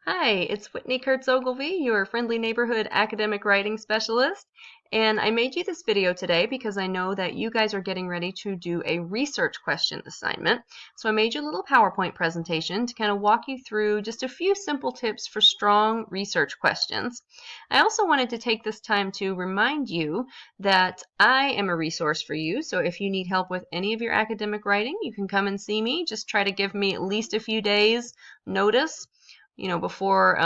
Hi, it's Whitney Kurtz-Ogilvie, your friendly neighborhood academic writing specialist, and I made you this video today because I know that you guys are getting ready to do a research question assignment. So I made you a little PowerPoint presentation to kind of walk you through just a few simple tips for strong research questions. I also wanted to take this time to remind you that I am a resource for you, so if you need help with any of your academic writing, you can come and see me. Just try to give me at least a few days notice, before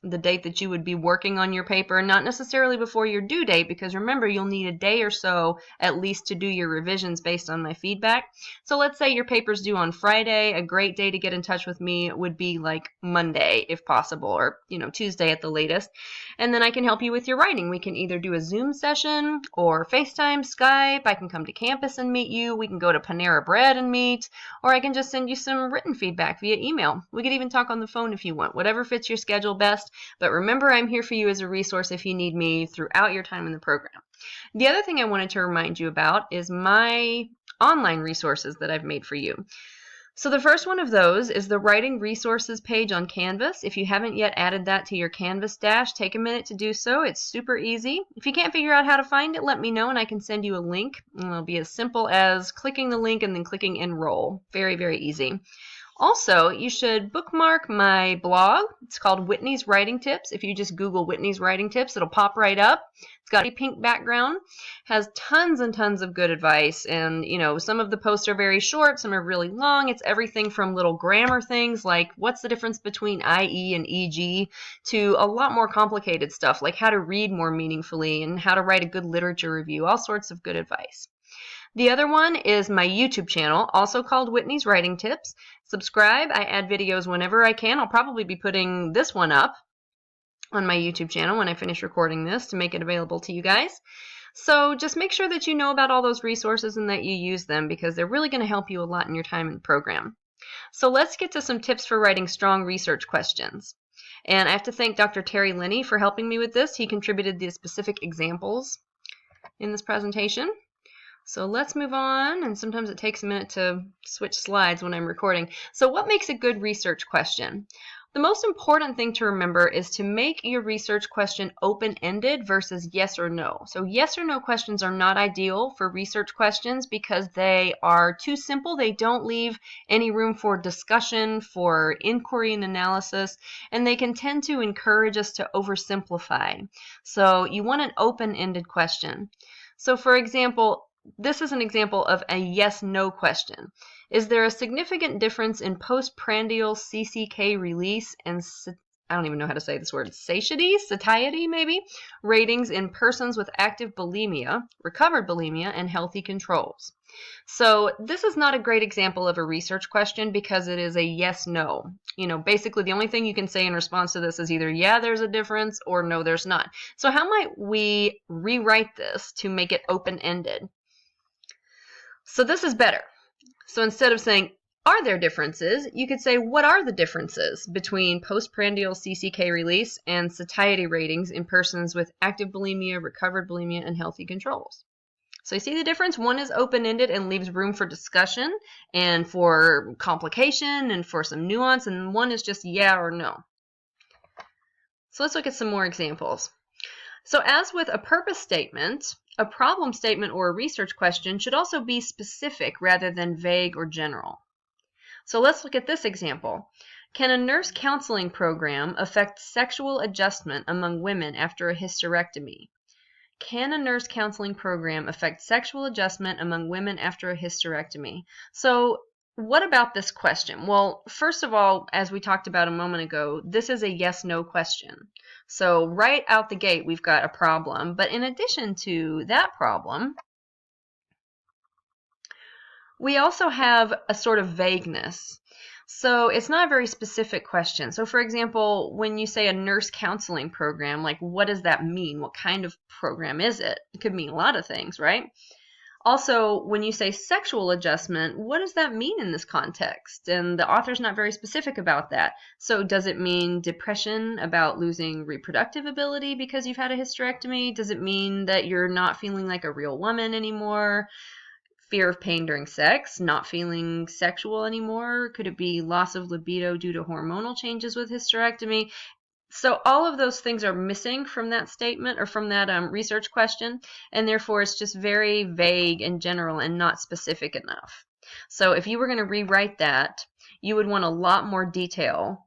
the date that you would be working on your paper, not necessarily before your due date, because remember, you'll need a day or so at least to do your revisions based on my feedback. So let's say your paper's due on Friday. A great day to get in touch with me would be like Monday, if possible, or Tuesday at the latest. And then I can help you with your writing. We can either do a Zoom session or FaceTime, Skype. I can come to campus and meet you. We can go to Panera Bread and meet, or I can just send you some written feedback via email. We could even talk on the phone if you want, whatever fits your schedule best. But remember, I'm here for you as a resource if you need me throughout your time in the program. The other thing I wanted to remind you about is my online resources that I've made for you. So the first one of those is the Writing Resources page on Canvas. If you haven't yet added that to your Canvas dash, take a minute to do so. It's super easy. If you can't figure out how to find it, let me know and I can send you a link. It'll be as simple as clicking the link and then clicking Enroll. Very, very easy. Also, you should bookmark my blog. It's called Whitney's Writing Tips. If you just Google Whitney's Writing Tips, it'll pop right up. It's got a pink background, has tons and tons of good advice, and some of the posts are very short, some are really long. It's everything from little grammar things like what's the difference between IE and EG to a lot more complicated stuff like how to read more meaningfully and how to write a good literature review, all sorts of good advice. The other one is my YouTube channel, also called Whitney's Writing Tips. Subscribe. I add videos whenever I can. I'll probably be putting this one up on my YouTube channel when I finish recording this to make it available to you guys. So just make sure that you know about all those resources and that you use them because they're really going to help you a lot in your time in the program. So let's get to some tips for writing strong research questions. And I have to thank Dr. Terry Linney for helping me with this. He contributed the specific examples in this presentation. So let's move on, and sometimes it takes a minute to switch slides when I'm recording. So what makes a good research question? The most important thing to remember is to make your research question open-ended versus yes or no. So yes or no questions are not ideal for research questions because they are too simple. They don't leave any room for discussion, for inquiry and analysis, and they can tend to encourage us to oversimplify. So you want an open-ended question. So for example, this is an example of a yes-no question. Is there a significant difference in postprandial CCK release and I don't even know how to say this word, satiety maybe, ratings in persons with active bulimia, recovered bulimia, and healthy controls? So this is not a great example of a research question because it is a yes-no. Basically the only thing you can say in response to this is either yeah, there's a difference, or no, there's not. So how might we rewrite this to make it open-ended? So this is better. So instead of saying, are there differences, you could say, what are the differences between postprandial CCK release and satiety ratings in persons with active bulimia, recovered bulimia, and healthy controls? So you see the difference? One is open-ended and leaves room for discussion and for complication and for some nuance, and one is just yeah or no. So let's look at some more examples. So as with a purpose statement, a problem statement or a research question should also be specific rather than vague or general. So let's look at this example. Can a nurse counseling program affect sexual adjustment among women after a hysterectomy? Can a nurse counseling program affect sexual adjustment among women after a hysterectomy? So what about this question? Well, first of all, as we talked about a moment ago, this is a yes-no question. So right out the gate, we've got a problem. But in addition to that problem, we also have a sort of vagueness. So it's not a very specific question. So for example, when you say a nurse counseling program, like what does that mean? What kind of program is it? It could mean a lot of things, right? Also, when you say sexual adjustment, what does that mean in this context? And the author's not very specific about that. So does it mean depression about losing reproductive ability because you've had a hysterectomy? Does it mean that you're not feeling like a real woman anymore? fear of pain during sex, not feeling sexual anymore? Could it be loss of libido due to hormonal changes with hysterectomy? So all of those things are missing from that statement or from that research question, and therefore it's just very vague and general and not specific enough. So if you were going to rewrite that, you would want a lot more detail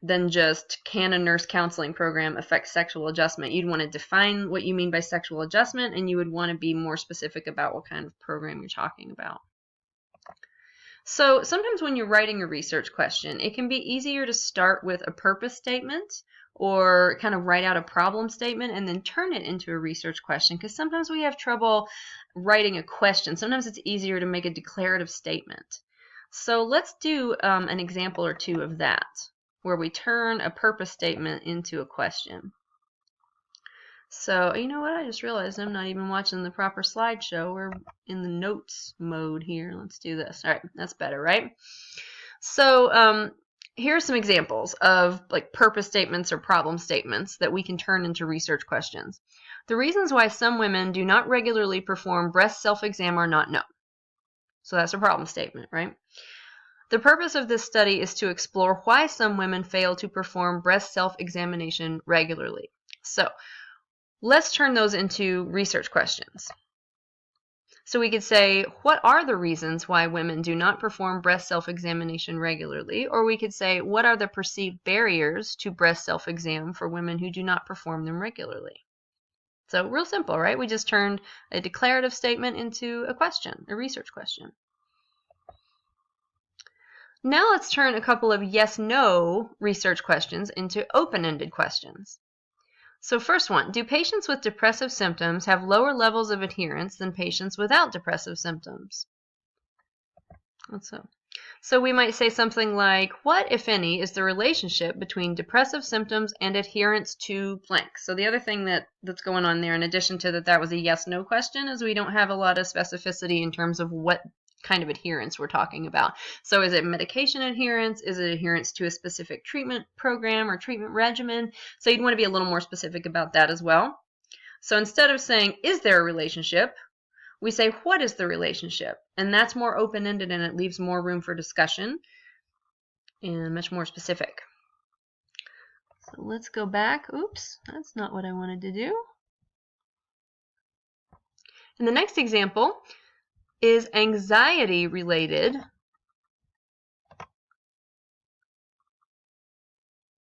than just, can a nurse counseling program affect sexual adjustment? You'd want to define what you mean by sexual adjustment, and you would want to be more specific about what kind of program you're talking about. So sometimes when you're writing a research question, it can be easier to start with a purpose statement or kind of write out a problem statement and then turn it into a research question, because sometimes we have trouble writing a question. Sometimes it's easier to make a declarative statement. So let's do an example or two of that, where we turn a purpose statement into a question. So, you know what? I just realized I'm not even watching the proper slideshow. We're in the notes mode here. Let's do this. All right, that's better, right? So, here are some examples of like purpose statements or problem statements that we can turn into research questions. The reasons why some women do not regularly perform breast self-exam are not known. So that's a problem statement, right? The purpose of this study is to explore why some women fail to perform breast self-examination regularly. So let's turn those into research questions. So we could say, what are the reasons why women do not perform breast self-examination regularly? Or we could say, what are the perceived barriers to breast self-exam for women who do not perform them regularly? So real simple, right? We just turned a declarative statement into a question, a research question. Now let's turn a couple of yes-no research questions into open-ended questions. So first one, do patients with depressive symptoms have lower levels of adherence than patients without depressive symptoms? So we might say something like, what, if any, is the relationship between depressive symptoms and adherence to blank? So the other thing that's going on there, in addition to that was a yes-no question, is we don't have a lot of specificity in terms of what kind of adherence we're talking about. So is it medication adherence? Is it adherence to a specific treatment program or treatment regimen? So you'd want to be a little more specific about that as well. So instead of saying, is there a relationship, we say, what is the relationship? And that's more open-ended and it leaves more room for discussion and much more specific. So let's go back. Oops, that's not what I wanted to do. In the next example, is anxiety related?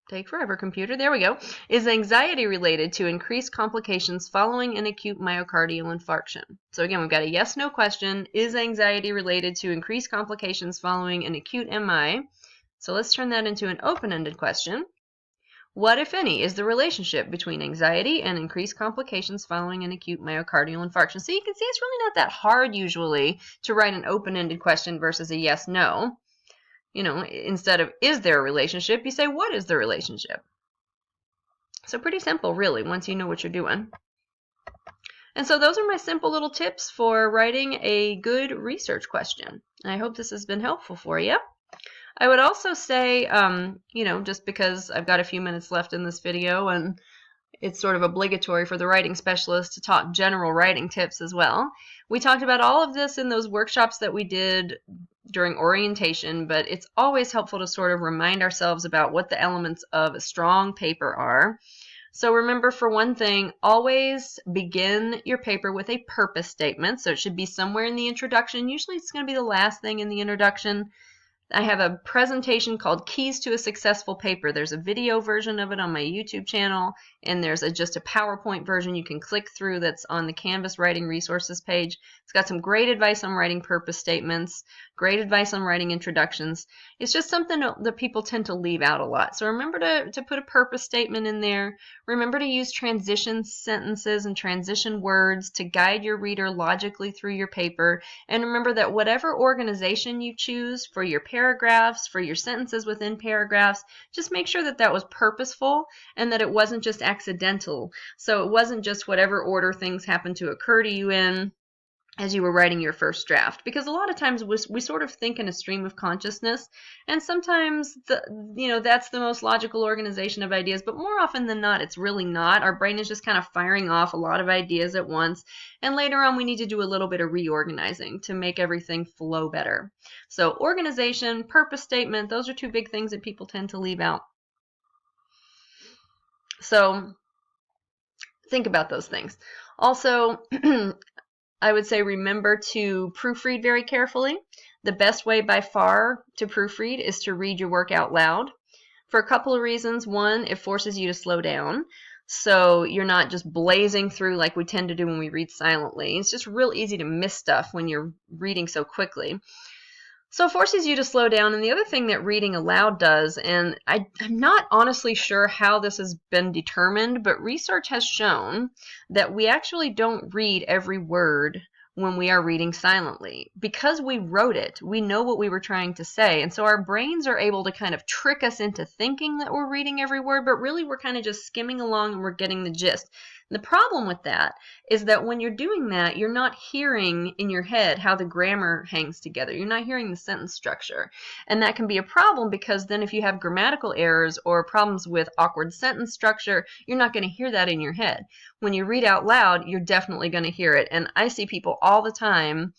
Take forever, computer. There we go. Is anxiety related to increased complications following an acute myocardial infarction? So again, we've got a yes-no question. Is anxiety related to increased complications following an acute MI? So let's turn that into an open-ended question. What, if any, is the relationship between anxiety and increased complications following an acute myocardial infarction? So you can see it's really not that hard usually to write an open-ended question versus a yes-no. You know, instead of is there a relationship, you say what is the relationship? So pretty simple, really, once you know what you're doing. And so those are my simple little tips for writing a good research question. I hope this has been helpful for you. I would also say, you know, just because I've got a few minutes left in this video and it's sort of obligatory for the writing specialist to talk general writing tips as well. We talked about all of this in those workshops that we did during orientation, but it's always helpful to sort of remind ourselves about what the elements of a strong paper are. So remember, for one thing, always begin your paper with a purpose statement. So it should be somewhere in the introduction. Usually it's going to be the last thing in the introduction. I have a presentation called Keys to a Successful Paper. There's a video version of it on my YouTube channel, and there's just a PowerPoint version you can click through that's on the Canvas Writing Resources page. It's got some great advice on writing purpose statements, great advice on writing introductions. It's just something that people tend to leave out a lot. So remember to put a purpose statement in there. Remember to use transition sentences and transition words to guide your reader logically through your paper. And remember that whatever organization you choose for your paragraphs, for your sentences within paragraphs, just make sure that that was purposeful and that it wasn't just accidental. So it wasn't just whatever order things happen to occur to you in. as you were writing your first draft, because a lot of times we sort of think in a stream of consciousness, and sometimes that's the most logical organization of ideas, but more often than not it's really not. Our brain is just kind of firing off a lot of ideas at once, and later on we need to do a little bit of reorganizing to make everything flow better. So organization, purpose statement, those are two big things that people tend to leave out. So think about those things. Also, I would say remember to proofread very carefully. The best way by far to proofread is to read your work out loud for a couple of reasons. One, it forces you to slow down, so you're not just blazing through like we tend to do when we read silently. It's just real easy to miss stuff when you're reading so quickly. So it forces you to slow down. And the other thing that reading aloud does, and I'm not honestly sure how this has been determined, but research has shown that we actually don't read every word when we are reading silently. Because we wrote it, we know what we were trying to say, and so our brains are able to kind of trick us into thinking that we're reading every word, but really we're kind of just skimming along and we're getting the gist. And the problem with that is that when you're doing that, you're not hearing in your head how the grammar hangs together. You're not hearing the sentence structure. And that can be a problem, because then if you have grammatical errors or problems with awkward sentence structure, you're not going to hear that in your head. When you read out loud, you're definitely going to hear it. And I see people all the time,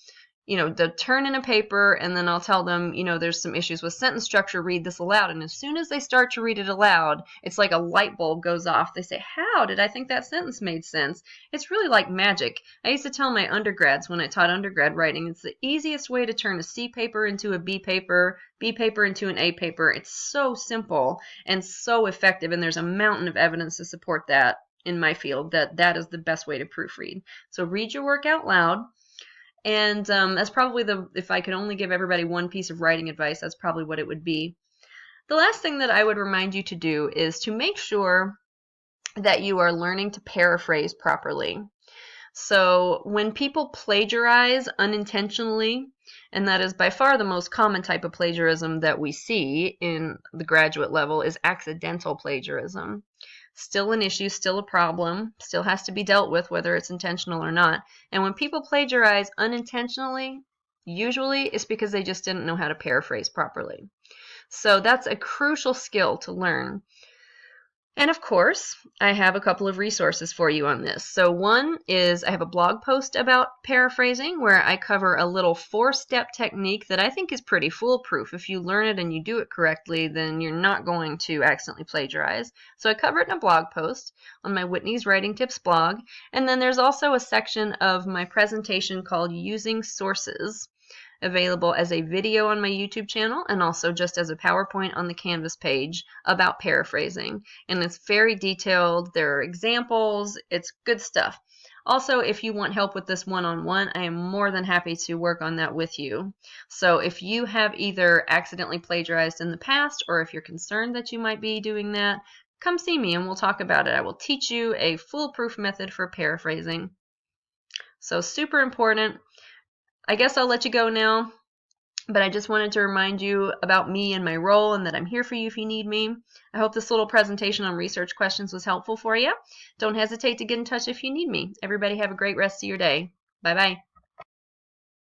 they'll turn in a paper, and then I'll tell them, there's some issues with sentence structure, read this aloud. And as soon as they start to read it aloud, it's like a light bulb goes off. They say, how did I think that sentence made sense? It's really like magic. I used to tell my undergrads when I taught undergrad writing, it's the easiest way to turn a C paper into a B paper into an A paper. It's so simple and so effective, and there's a mountain of evidence to support that in my field, that is the best way to proofread. So read your work out loud. And that's probably if I could only give everybody one piece of writing advice, that's probably what it would be. The last thing that I would remind you to do is to make sure that you are learning to paraphrase properly. So when people plagiarize unintentionally, and that is by far the most common type of plagiarism that we see in the graduate level, is accidental plagiarism. Still an issue, still a problem, still has to be dealt with whether it's intentional or not. And when people plagiarize unintentionally, usually it's because they just didn't know how to paraphrase properly. So that's a crucial skill to learn. And of course, I have a couple of resources for you on this. So one is I have a blog post about paraphrasing where I cover a little 4-step technique that I think is pretty foolproof. If you learn it and you do it correctly, then you're not going to accidentally plagiarize. So I cover it in a blog post on my Whitney's Writing Tips blog. And then there's also a section of my presentation called Using Sources, available as a video on my YouTube channel and also just as a PowerPoint on the Canvas page about paraphrasing. And it's very detailed. There are examples. It's good stuff. Also, if you want help with this one-on-one, I am more than happy to work on that with you. So if you have either accidentally plagiarized in the past, or if you're concerned that you might be doing that, come see me and we'll talk about it. I will teach you a foolproof method for paraphrasing. So super important. I guess I'll let you go now, but I just wanted to remind you about me and my role, and that I'm here for you if you need me. I hope this little presentation on research questions was helpful for you. Don't hesitate to get in touch if you need me. Everybody have a great rest of your day. Bye-bye.